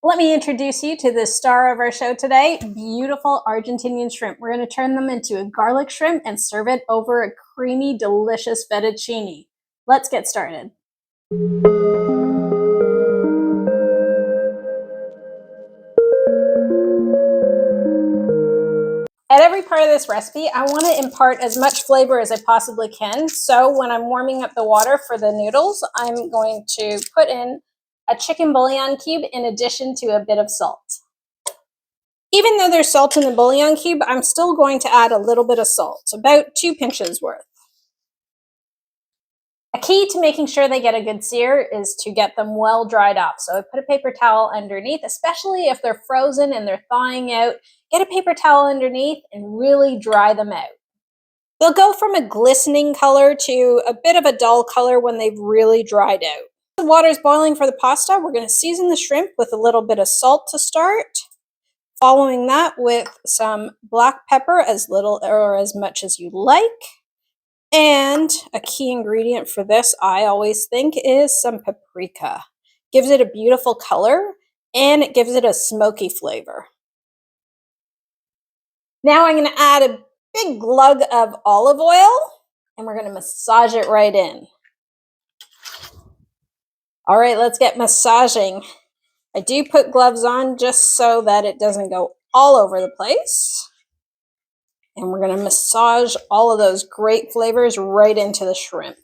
Let me introduce you to the star of our show today, beautiful Argentinian shrimp. We're going to turn them into a garlic shrimp and serve it over a creamy, delicious fettuccine. Let's get started. At every part of this recipe, I want to impart as much flavor as I possibly can. So when I'm warming up the water for the noodles, I'm going to put in a chicken bouillon cube in addition to a bit of salt. Even though there's salt in the bouillon cube, I'm still going to add a little bit of salt, about 2 pinches worth. A key to making sure they get a good sear is to get them well dried off. So I put a paper towel underneath, especially if they're frozen and they're thawing out. Get a paper towel underneath and really dry them out. They'll go from a glistening color to a bit of a dull color when they've really dried out. The water's boiling for the pasta. We're going to season the shrimp with a little bit of salt to start. Following that with some black pepper, as little or as much as you like. And a key ingredient for this, I always think, is some paprika. Gives it a beautiful color and it gives it a smoky flavor. Now I'm going to add a big glug of olive oil and we're going to massage it right in. All right, let's get massaging. I do put gloves on just so that it doesn't go all over the place. And we're going to massage all of those great flavors right into the shrimp.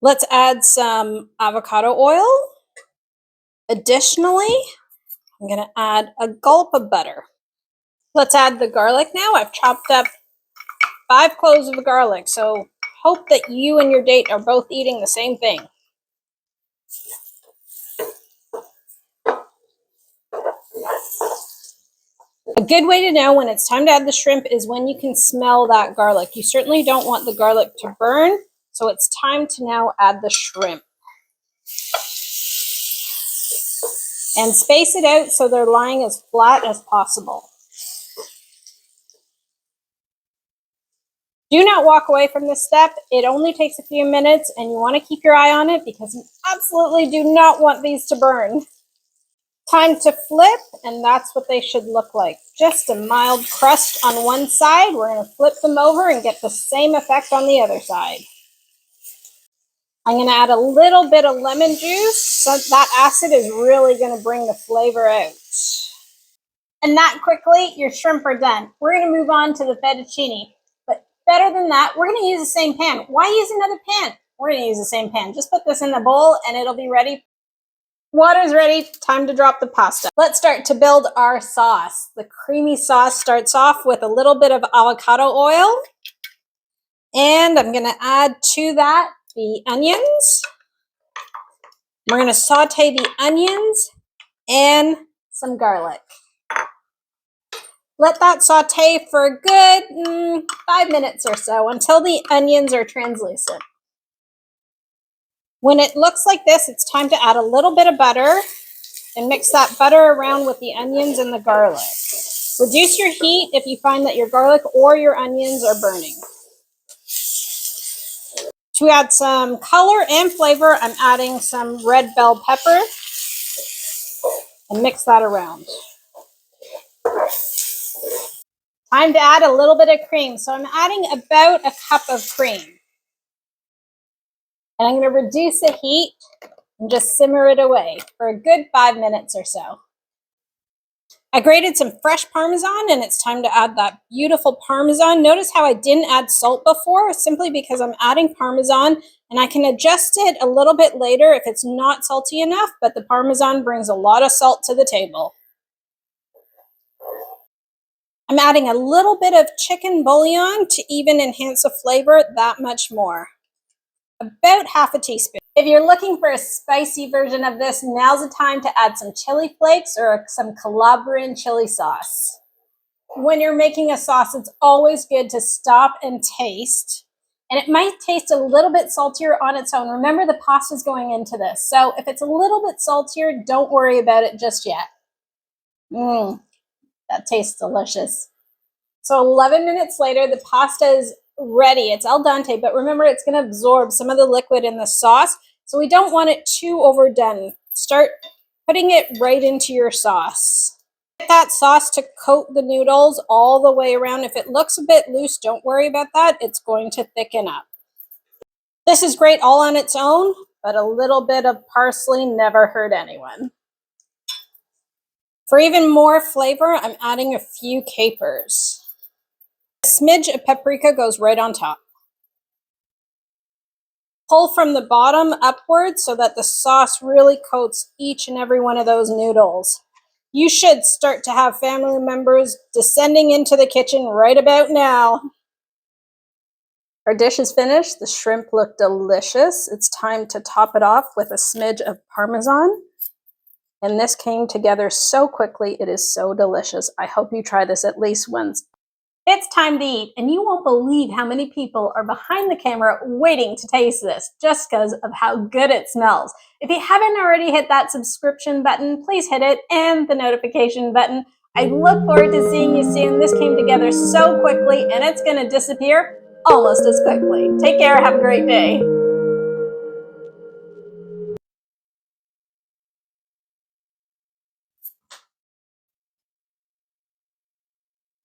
Let's add some avocado oil. Additionally, I'm going to add a gulp of butter. Let's add the garlic now. I've chopped up 5 cloves of garlic, so hope that you and your date are both eating the same thing. A good way to know when it's time to add the shrimp is when you can smell that garlic. You certainly don't want the garlic to burn, so it's time to now add the shrimp. And space it out so they're lying as flat as possible. Do not walk away from this step. It only takes a few minutes and you want to keep your eye on it because you absolutely do not want these to burn. Time to flip, and that's what they should look like. Just a mild crust on one side. We're going to flip them over and get the same effect on the other side. I'm going to add a little bit of lemon juice, so that acid is really going to bring the flavor out. And that quickly, your shrimp are done. We're going to move on to the fettuccine. But better than that, we're going to use the same pan. Why use another pan? We're going to use the same pan. Just put this in the bowl and it'll be ready. Water's ready, time to drop the pasta. Let's start to build our sauce. The creamy sauce starts off with a little bit of avocado oil. And I'm gonna add to that the onions. We're gonna saute the onions and some garlic. Let that saute for a good 5 minutes or so until the onions are translucent. When it looks like this, it's time to add a little bit of butter and mix that butter around with the onions and the garlic. Reduce your heat if you find that your garlic or your onions are burning. To add some color and flavor, I'm adding some red bell pepper and mix that around. Time to add a little bit of cream. So I'm adding about a cup of cream. And I'm going to reduce the heat and just simmer it away for a good 5 minutes or so. I grated some fresh Parmesan and it's time to add that beautiful Parmesan. Notice how I didn't add salt before, simply because I'm adding Parmesan and I can adjust it a little bit later if it's not salty enough, but the Parmesan brings a lot of salt to the table. I'm adding a little bit of chicken bouillon to even enhance the flavor that much more. About half a teaspoon. If you're looking for a spicy version of this, now's the time to add some chili flakes or some Calabrian chili sauce. When you're making a sauce, it's always good to stop and taste. And it might taste a little bit saltier on its own. Remember, the pasta's going into this. So if it's a little bit saltier, don't worry about it just yet. That tastes delicious. So 11 minutes later, the pasta is ready. It's al dente, but remember, it's going to absorb some of the liquid in the sauce, so we don't want it too overdone. Start putting it right into your sauce. Get that sauce to coat the noodles all the way around. If it looks a bit loose, don't worry about that. It's going to thicken up. This is great all on its own, but a little bit of parsley never hurt anyone. For even more flavor, I'm adding a few capers. A smidge of paprika goes right on top. Pull from the bottom upwards so that the sauce really coats each and every one of those noodles. You should start to have family members descending into the kitchen right about now. Our dish is finished. The shrimp look delicious. It's time to top it off with a smidge of Parmesan. And this came together so quickly. It is so delicious. I hope you try this at least once. It's time to eat, and you won't believe how many people are behind the camera waiting to taste this just because of how good it smells. If you haven't already hit that subscription button, please hit it, and the notification button. I look forward to seeing you soon. This came together so quickly, and it's going to disappear almost as quickly. Take care. Have a great day.